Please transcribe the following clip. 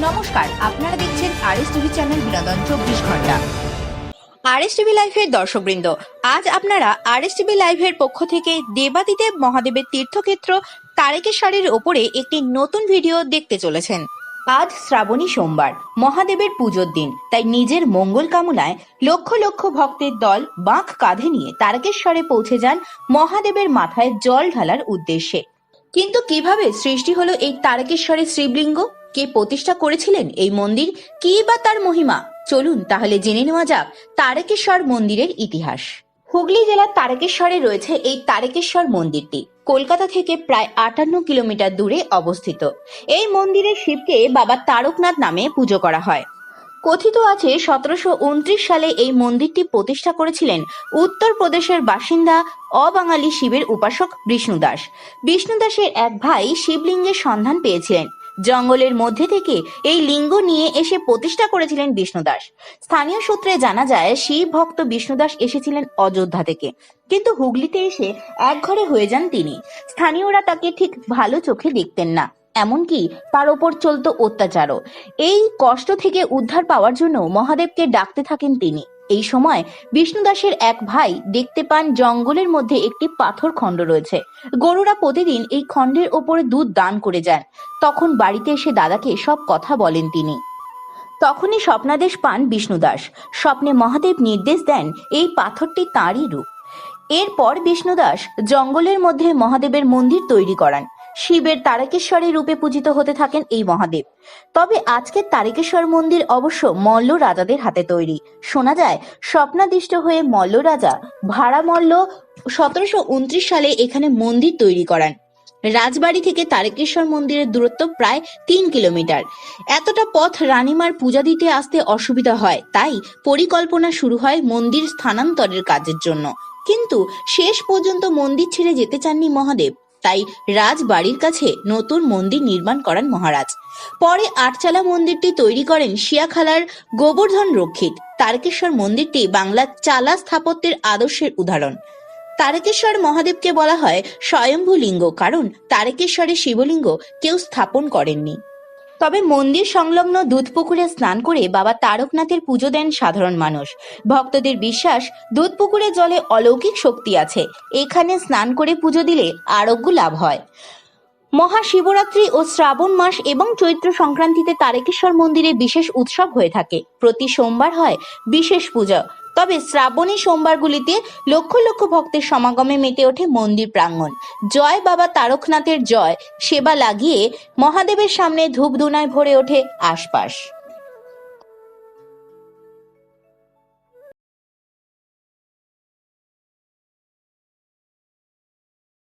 নমস্কার, আপনারা দেখছেন আরএস টিভি চ্যানেল বিনোদন 24 ঘন্টা। আরএস টিভি লাইভের দর্শকবৃন্দ, আজ আপনারা আরএস টিভি লাইভের পক্ষ থেকে দেবাদিদেব মহাদেবের তীর্থক্ষেত্র তারকেশ্বরের ওপরে একটি নতুন ভিডিও দেখতে চলেছেন। আজ শ্রাবণী সোমবার, মহাদেবের পুজোর দিন, তাই নিজের মঙ্গল কামনায় লক্ষ লক্ষ ভক্তের দল বাঁক কাঁধে নিয়ে তারকেশ্বরে পৌঁছে যান মহাদেবের মাথায় জল ঢালার উদ্দেশ্যে। কিন্তু কিভাবে সৃষ্টি হলো এই তারকেশ্বরের শিবলিঙ্গ? কে প্রতিষ্ঠা করেছিলেন এই মন্দির? কি বা তার মহিমা? চলুন তাহলে জেনে নেওয়া যাক তারকেশ্বর মন্দিরের ইতিহাস। হুগলি জেলার তারকেশ্বরে রয়েছে এই তারকেশ্বর মন্দিরটি। কলকাতা থেকে প্রায় 58 কিলোমিটার দূরে অবস্থিত। এই মন্দিরে শিবকে বাবা তারকনাথ নামে পুজো করা হয়। কথিত আছে 1729 সালে এই মন্দিরটি প্রতিষ্ঠা করেছিলেন উত্তরপ্রদেশের বাসিন্দা অবাঙালি শিবের উপাসক বিষ্ণুদাস। বিষ্ণুদাসের এক ভাই শিবলিঙ্গের সন্ধান পেয়েছিলেন। জঙ্গলের মধ্যে থেকে এই লিঙ্গ নিয়ে এসে প্রতিষ্ঠা করেছিলেন বিষ্ণুদাস। স্থানীয় সূত্রে জানা যায় শিব ভক্ত বিষ্ণুদাস এসেছিলেন অযোধ্যা থেকে, কিন্তু হুগলিতে এসে একঘরে হয়ে যান তিনি। স্থানীয়রা তাকে ঠিক ভালো চোখে দেখতেন না, এমনকি তার ওপর চলতো অত্যাচারও। এই কষ্ট থেকে উদ্ধার পাওয়ার জন্য মহাদেবকে ডাকতে থাকেন তিনি। এই সময় বিষ্ণুদাসের এক ভাই দেখতে পান জঙ্গলের মধ্যে একটি পাথর খণ্ড রয়েছে। গরুরা প্রতিদিন এই খণ্ডের ওপরে দুধ দান করে যান। তখন বাড়িতে এসে দাদাকে সব কথা বলেন তিনি। তখনই স্বপ্নাদেশ পান বিষ্ণুদাস। স্বপ্নে মহাদেব নির্দেশ দেন এই পাথরটি তাঁরই রূপ। এরপর বিষ্ণুদাস জঙ্গলের মধ্যে মহাদেবের মন্দির তৈরি করান। শিবের তারকেশ্বরের রূপে পূজিত হতে থাকেন এই মহাদেব। তবে আজকের তারকেশ্বর মন্দির অবশ্য মল্ল রাজাদের হাতে তৈরি। শোনা যায় স্বপ্নাদিষ্ট হয়ে মল্ল রাজা ভাড়া মল্ল 1729 সালে এখানে মন্দির তৈরি করান। রাজবাড়ি থেকে তারকেশ্বর মন্দিরের দূরত্ব প্রায় 3 কিলোমিটার। এতটা পথ রানীমার পূজা দিতে আসতে অসুবিধা হয়, তাই পরিকল্পনা শুরু হয় মন্দির স্থানান্তরের কাজের জন্য। কিন্তু শেষ পর্যন্ত মন্দির ছেড়ে যেতে চাননি মহাদেব, তাই রাজবাড়ির কাছে নতুন মন্দির নির্মাণ করান মহারাজ। পরে আটচালা মন্দিরটি তৈরি করেন শিয়াখালার গোবর্ধন রক্ষিত। তারকেশ্বর মন্দিরটি বাংলার চালা স্থাপত্যের আদর্শের উদাহরণ। তারকেশ্বর মহাদেবকে বলা হয় স্বয়ম্ভু লিঙ্গ, কারণ তারকেশ্বরে শিবলিঙ্গ কেউ স্থাপন করেননি। তবে মন্দির সংলগ্ন দুধপুকুরে স্নান করে বাবা তারকনাথের পুজো দেন সাধারণ মানুষ। ভক্তদের বিশ্বাস দুধপুকুরের জলে অলৌকিক শক্তি আছে। এখানে স্নান করে পুজো দিলে আরোগ্য লাভ হয়। মহাশিবরাত্রি ও শ্রাবণ মাস এবং চৈত্র সংক্রান্তিতে তারকেশ্বর মন্দিরে বিশেষ উৎসব হয়ে থাকে। প্রতি সোমবার হয় বিশেষ পূজা। তবে শ্রাবণী সোমবারগুলিতে লক্ষ লক্ষ ভক্তের সমাগমে মেতে ওঠে মন্দির প্রাঙ্গণ। জয় বাবা তারকনাথের জয় সেবা লাগিয়ে মহাদেবের সামনে ধূপধুনায় ভরে ওঠে আশপাশ।